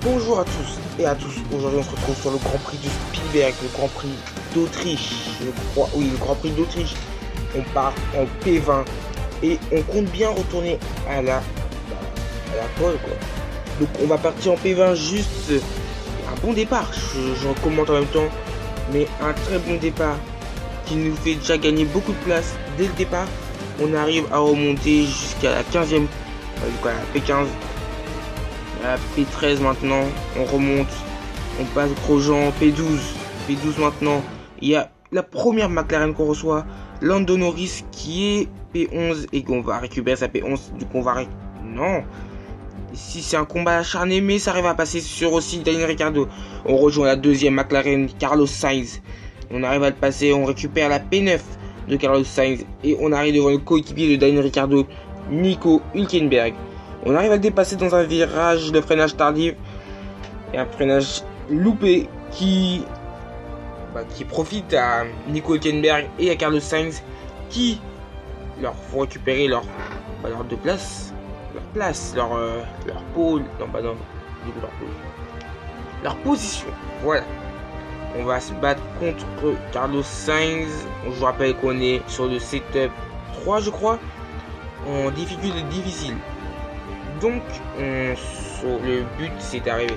Bonjour à tous et à tous. Aujourd'hui, on se retrouve sur le Grand Prix de Spielberg, le Grand Prix d'Autriche. Je crois, oui, le Grand Prix d'Autriche. On part en P20 et on compte bien retourner à la pole, quoi. Donc, on va partir en P20 juste un bon départ. Je commente en même temps, mais un très bon départ qui nous fait déjà gagner beaucoup de place dès le départ. On arrive à remonter jusqu'à la 15e, du coup à la P15. À P13 maintenant, on remonte, on passe Grosjean, P12 maintenant, il y a la première McLaren qu'on reçoit, Lando Norris qui est P11 et qu'on va récupérer sa P11, du coup on va non, si c'est un combat acharné mais ça arrive à passer sur aussi Daniel Ricciardo, on rejoint la deuxième McLaren, Carlos Sainz, on arrive à le passer, on récupère la P9 de Carlos Sainz et on arrive devant le coéquipier de Daniel Ricciardo, Nico Hülkenberg. On arrive à le dépasser dans un virage de freinage tardif et un freinage loupé qui profite à Nico Hülkenberg et à Carlos Sainz qui leur font récupérer leur position. Voilà. On va se battre contre Carlos Sainz. Je vous rappelle qu'on est sur le setup 3 je crois, en difficulté difficile. Donc, le but c'est d'arriver.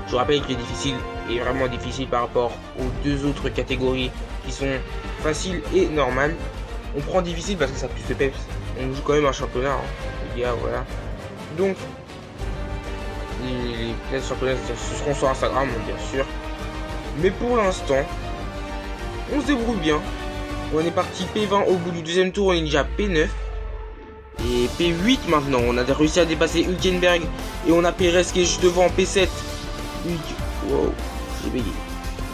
Je vous rappelle que le difficile est vraiment difficile par rapport aux deux autres catégories qui sont faciles et normales. On prend difficile parce que ça a plus de peps. On joue quand même un championnat, les gars, voilà. Donc, les places championnats, ce seront sur Instagram, bien sûr. Mais pour l'instant, on se débrouille bien. On est parti P20 au bout du deuxième tour, on est déjà P9. Et P8 maintenant, on a réussi à dépasser Hülkenberg et on a Perez qui est juste devant en P7. Wow, j'ai bégayé.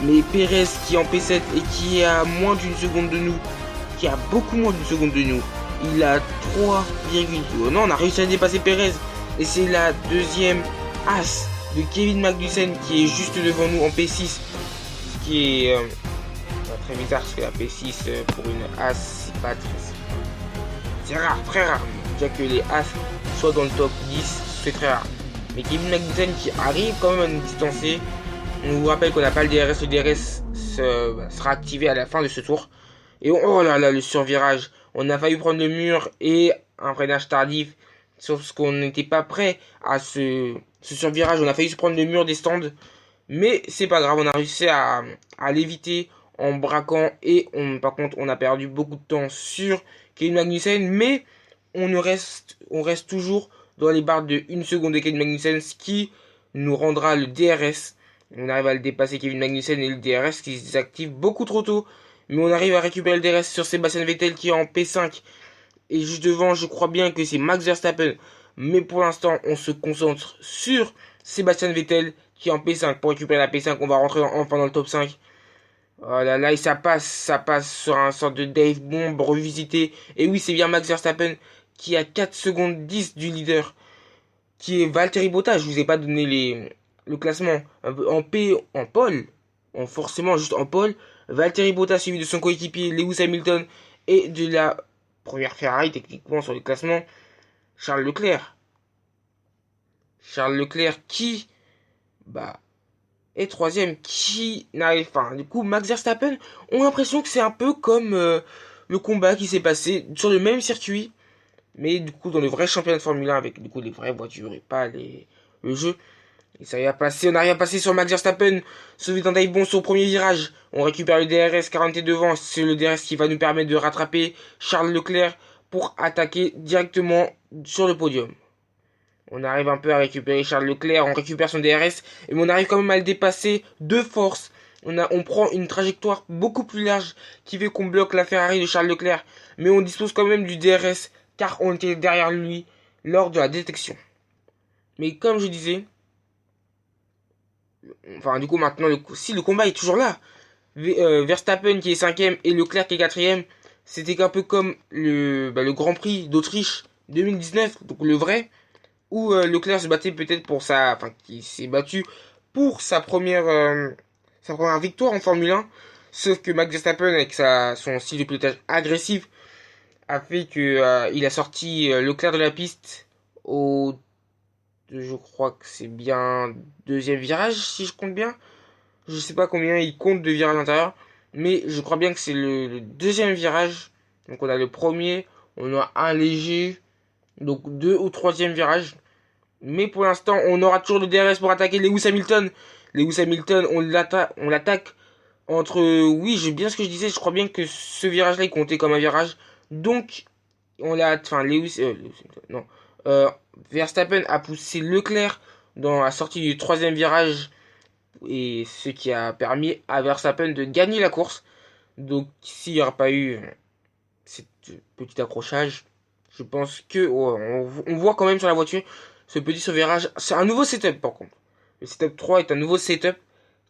Mais Perez qui est en P7 et qui est à moins d'une seconde de nous, qui a beaucoup moins d'une seconde de nous. Il a 3,2. Non, on a réussi à dépasser Perez et c'est la deuxième As de Kevin Magnussen qui est juste devant nous en P6. Ce qui est très bizarre parce que la P6 pour une As, c'est pas très... C'est rare, très rare. Déjà que les As soient dans le top 10, c'est très rare. Mais Kevin Magnussen qui arrive quand même à nous distancer. On vous rappelle qu'on n'a pas le DRS. Le DRS sera activé à la fin de ce tour. Et oh là là, le survirage. On a failli prendre le mur et un freinage tardif. Sauf qu'on n'était pas prêt à ce survirage. On a failli se prendre le mur des stands. Mais c'est pas grave, on a réussi à l'éviter en braquant. Et par contre, on a perdu beaucoup de temps sur Kevin Magnussen, mais on reste toujours dans les barres de 1 seconde de Kevin Magnussen, ce qui nous rendra le DRS. On arrive à le dépasser Kevin Magnussen et le DRS qui se désactive beaucoup trop tôt, mais on arrive à récupérer le DRS sur Sebastian Vettel qui est en P5 et juste devant, je crois bien que c'est Max Verstappen, mais pour l'instant on se concentre sur Sebastian Vettel qui est en P5. Pour récupérer la P5, on va rentrer enfin dans le top 5. Oh là là, et ça passe sur un sorte de Dave Bomb revisité. Et oui, c'est bien Max Verstappen qui a 4 secondes 10 du leader, qui est Valtteri Bottas. Je vous ai pas donné le classement. En pole, forcément juste en pole, Valtteri Bottas suivi de son coéquipier Lewis Hamilton et de la première Ferrari techniquement sur le classement, Charles Leclerc. Charles Leclerc qui, et troisième qui n'arrive pas. Du coup, Max Verstappen, on a l'impression que c'est un peu comme le combat qui s'est passé sur le même circuit, mais du coup dans le vrai championnat de Formule 1 avec du coup les vraies voitures et pas le jeu. Et ça y a passé, on arrive à passer sur Max Verstappen, sauvé d'un dive bon sur le premier virage. On récupère le DRS 40 devant, c'est le DRS qui va nous permettre de rattraper Charles Leclerc pour attaquer directement sur le podium. On arrive un peu à récupérer Charles Leclerc, on récupère son DRS, et on arrive quand même à le dépasser de force. On prend une trajectoire beaucoup plus large qui fait qu'on bloque la Ferrari de Charles Leclerc, mais on dispose quand même du DRS car on était derrière lui lors de la détection. Mais comme je disais, du coup maintenant, si le combat est toujours là, Verstappen qui est 5ème et Leclerc qui est 4ème, c'était un peu comme le Grand Prix d'Autriche 2019, donc le vrai, où Leclerc se battait peut-être qui s'est battu pour sa première victoire en Formule 1, sauf que Max Verstappen avec son style de pilotage agressif a fait que il a sorti Leclerc de la piste au je crois que c'est bien deuxième virage, si je compte bien. Je sais pas combien il compte de virages intérieurs, mais je crois bien que c'est le deuxième virage. Donc on a le premier, on a un léger, donc deux ou troisième virage. Mais pour l'instant, on aura toujours le DRS pour attaquer Lewis Hamilton. Lewis Hamilton, on l'attaque entre... Oui, j'ai bien ce que je disais, je crois bien que ce virage-là, il comptait comme un virage. Donc, on l'a... Enfin, non. Euh, Verstappen a poussé Leclerc dans la sortie du troisième virage, et ce qui a permis à Verstappen de gagner la course. Donc, s'il n'y aura pas eu cet petit accrochage, je pense que on voit quand même sur la voiture ce petit survirage. C'est un nouveau setup par contre. Le setup 3 est un nouveau setup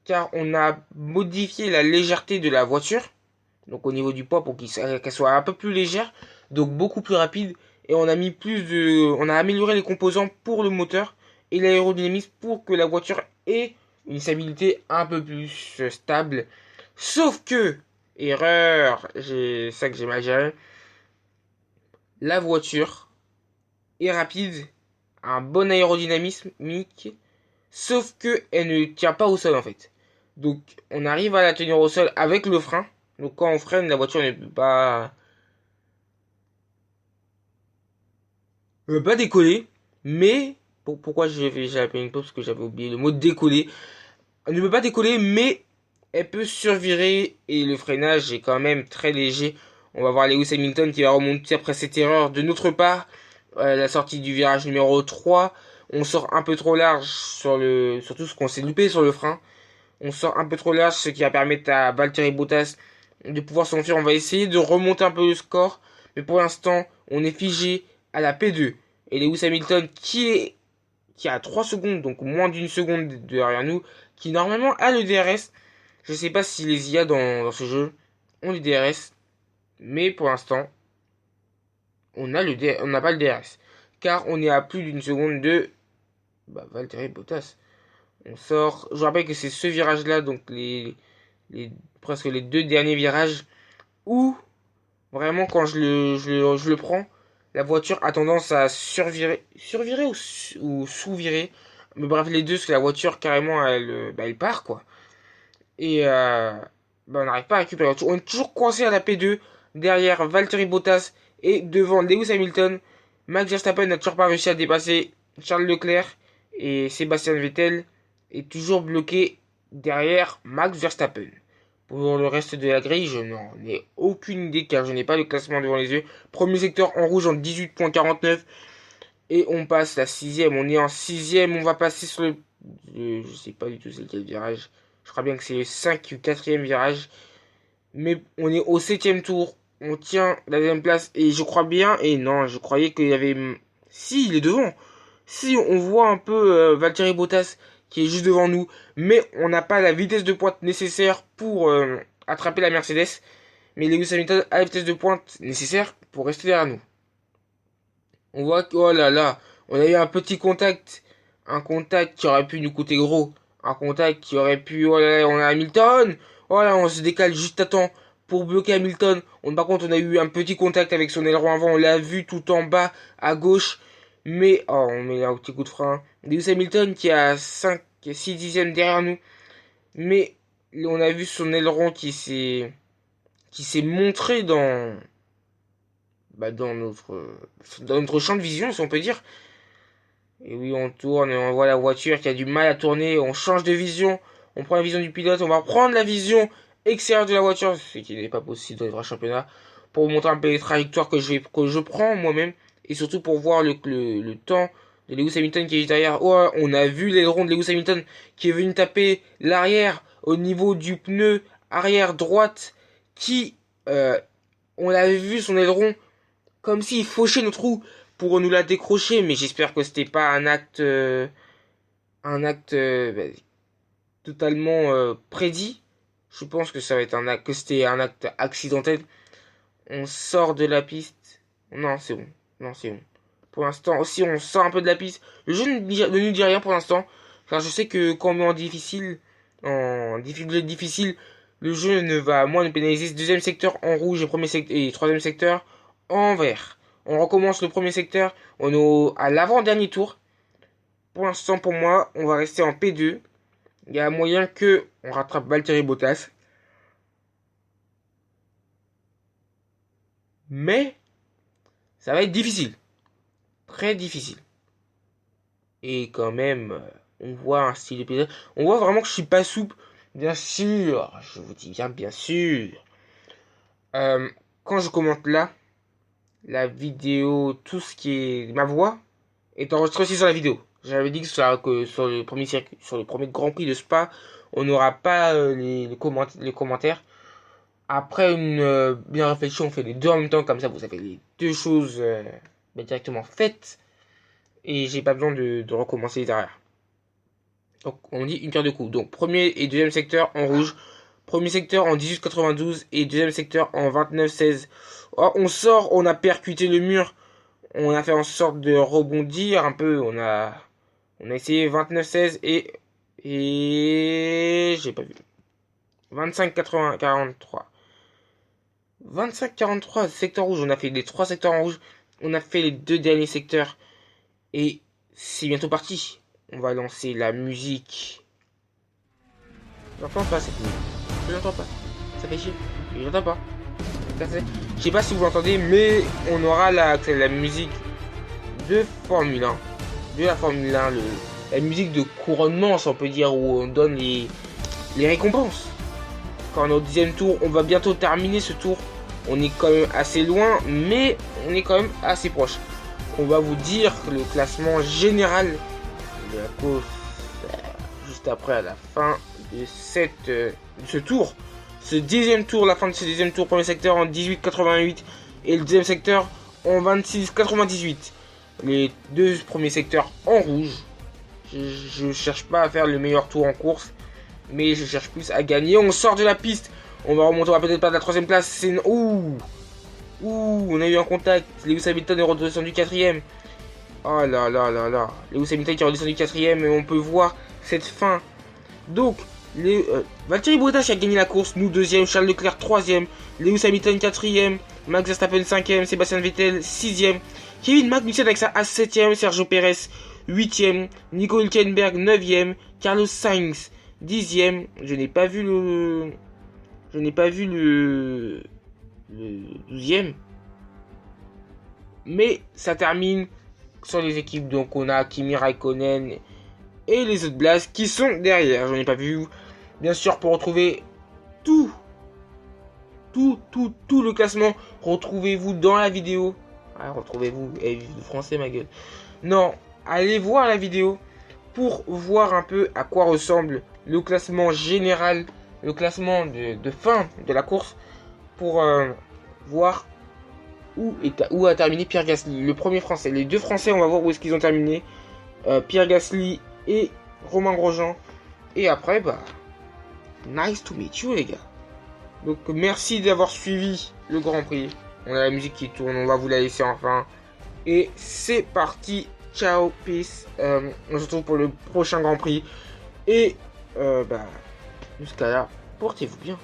car on a modifié la légèreté de la voiture. Donc au niveau du poids pour qu'elle soit un peu plus légère, donc beaucoup plus rapide. Et on a amélioré les composants pour le moteur et l'aérodynamisme pour que la voiture ait une stabilité un peu plus stable. Sauf que, erreur, c'est ça que j'ai mal géré, la voiture est rapide, a un bon aérodynamisme, sauf que elle ne tient pas au sol en fait. Donc on arrive à la tenir au sol avec le frein. Donc quand on freine, la voiture ne peut pas décoller. Mais pourquoi j'ai appelé une pause? Parce que j'avais oublié le mot décoller. Elle ne peut pas décoller, mais elle peut survirer et le freinage est quand même très léger. On va voir Lewis Hamilton qui va remonter après cette erreur de notre part. La sortie du virage numéro 3. On sort un peu trop large surtout ce qu'on s'est loupé sur le frein. On sort un peu trop large, ce qui va permettre à Valtteri Bottas de pouvoir s'enfuir. On va essayer de remonter un peu le score. Mais pour l'instant, on est figé à la P2. Et Lewis Hamilton qui a 3 secondes, donc moins d'une seconde derrière nous, qui normalement a le DRS. Je sais pas s'il les y a dans ce jeu. On les DRS. Mais pour l'instant, on n'a pas le DRS. Car on est à plus d'une seconde de Valtteri Bottas. On sort. Je rappelle que c'est ce virage-là, donc presque les deux derniers virages, où vraiment quand je le prends, la voiture a tendance à survirer ou sous-virer. Mais bref, les deux, parce que la voiture carrément elle part quoi. Et on n'arrive pas à récupérer. On est toujours coincé à la P2 derrière Valtteri Bottas et devant Lewis Hamilton. Max Verstappen n'a toujours pas réussi à dépasser Charles Leclerc et Sébastien Vettel est toujours bloqué derrière Max Verstappen. Pour le reste de la grille, je n'en ai aucune idée car je n'ai pas le classement devant les yeux. Premier secteur en rouge en 18.49 et on passe la sixième. On est en sixième, on va passer sur je sais pas du tout c'est quel virage. Je crois bien que c'est le 5 ou 4e virage. Mais on est au 7e tour. On tient la deuxième place. Et je crois bien. Et non, je croyais qu'il y avait. Si, il est devant. Si, on voit un peu Valtteri Bottas qui est juste devant nous. Mais on n'a pas la vitesse de pointe nécessaire pour attraper la Mercedes. Mais Lewis Hamilton a la vitesse de pointe nécessaire pour rester derrière nous. On voit que, oh là là, on a eu un petit contact. Un contact qui aurait pu nous coûter gros. Un contact qui aurait pu, oh là là, on a Hamilton. Oh là, on se décale juste à temps pour bloquer Hamilton. Par contre, on a eu un petit contact avec son aileron avant. On l'a vu tout en bas à gauche. Mais, oh, on met là un petit coup de frein. Lewis Hamilton qui a 6 dixièmes derrière nous. Mais, on a vu son aileron qui s'est montré dans notre champ de vision, si on peut dire. Et oui, on tourne et on voit la voiture qui a du mal à tourner. On change de vision. On prend la vision du pilote. On va prendre la vision extérieure de la voiture, ce qui n'est pas possible dans les vrais championnats, pour vous montrer un peu les trajectoires que je prends moi-même. Et surtout pour voir le temps de Lewis Hamilton qui est juste derrière. Oh, on a vu l'aileron de Lewis Hamilton qui est venu taper l'arrière au niveau du pneu arrière droite. On l'a vu son aileron comme s'il fauchait notre roue pour nous la décrocher, mais j'espère que c'était pas un acte totalement prédit. Je pense que ça va être que c'était un acte accidentel. On sort de la piste. Non, c'est bon. Non, c'est bon. Pour l'instant, aussi, on sort un peu de la piste. Le jeu ne nous dit rien pour l'instant, car je sais que quand on met en difficulté difficile, le jeu ne va moins nous pénaliser. Ce deuxième secteur en rouge et troisième secteur en vert. On recommence le premier secteur. On est à l'avant-dernier tour. pour l'instant, pour moi, on va rester en P2. Il y a moyen que on rattrape Valtteri Bottas. Mais ça va être difficile. Très difficile. Et quand même, on voit un style de pilotage. On voit vraiment que je suis pas souple. Bien sûr, je vous dis bien sûr. Quand je commente là, la vidéo, tout ce qui est ma voix est enregistré aussi sur la vidéo. J'avais dit que sur le premier circuit, sur le premier Grand Prix de Spa, on n'aura pas les commentaires. Après une bien réflexion, on fait les deux en même temps, comme ça vous avez les deux choses directement faites. Et j'ai pas besoin de recommencer derrière. Donc on dit une pierre deux coups. Donc premier et deuxième secteur en rouge. Premier secteur en 18,92 et deuxième secteur en 29,16. Oh, on sort, on a percuté le mur. On a fait en sorte de rebondir un peu. On a essayé 29-16 et j'ai pas vu. 25-43. 25-43, secteur rouge. On a fait les 3 secteurs en rouge. On a fait les 2 derniers secteurs. Et c'est bientôt parti. On va lancer la musique. J'entends pas cette musique. Je l'entends pas. Ça fait chier. Je l'entends pas. Je sais pas si vous l'entendez, mais on aura la musique de Formule 1. De la Formule 1, la musique de couronnement, si on peut dire, où on donne les récompenses. Quand on est au 10e tour, on va bientôt terminer ce tour. On est quand même assez loin, mais on est quand même assez proche. On va vous dire le classement général de la course juste après, à la fin de ce tour. Ce 10e tour, la fin de ce 10e tour, premier secteur en 18,88 et le deuxième secteur en 26,98. Les deux premiers secteurs en rouge. Je cherche pas à faire le meilleur tour en course, mais je cherche plus à gagner. On sort de la piste. On va remonter, on va peut-être pas de la 3ème place. C'est ouh, on a eu un contact. Lewis Hamilton est redescendu 4ème. Oh là là là là. Lewis Hamilton qui est redescendu 4ème et on peut voir cette fin. Donc, Valtteri Bottas a gagné la course. Nous 2ème, Charles Leclerc 3ème, Lewis Hamilton 4ème, Max Verstappen 5ème, Sébastien Vettel 6ème, Kevin Magnussen avec sa A 7ème, Sergio Perez 8ème, Nico Hülkenberg 9ème, Carlos Sainz 10ème. Je n'ai pas vu le 12ème. Mais ça termine sur les équipes. Donc on a Kimi Raikkonen et les autres blasts qui sont derrière. J'en ai pas vu. Bien sûr, pour retrouver tout le classement, retrouvez-vous dans la vidéo. Ah, retrouvez-vous. Le français, ma gueule. Non, allez voir la vidéo pour voir un peu à quoi ressemble le classement général, le classement de fin de la course, pour voir où a terminé Pierre Gasly, le premier français. Les deux français, on va voir où est-ce qu'ils ont terminé. Pierre Gasly et Romain Grosjean. Et après, nice to meet you, les gars. Donc merci d'avoir suivi le Grand Prix. On a la musique qui tourne, on va vous la laisser enfin. Et c'est parti. Ciao, peace. On se retrouve pour le prochain Grand Prix. Et jusqu'à là, portez-vous bien.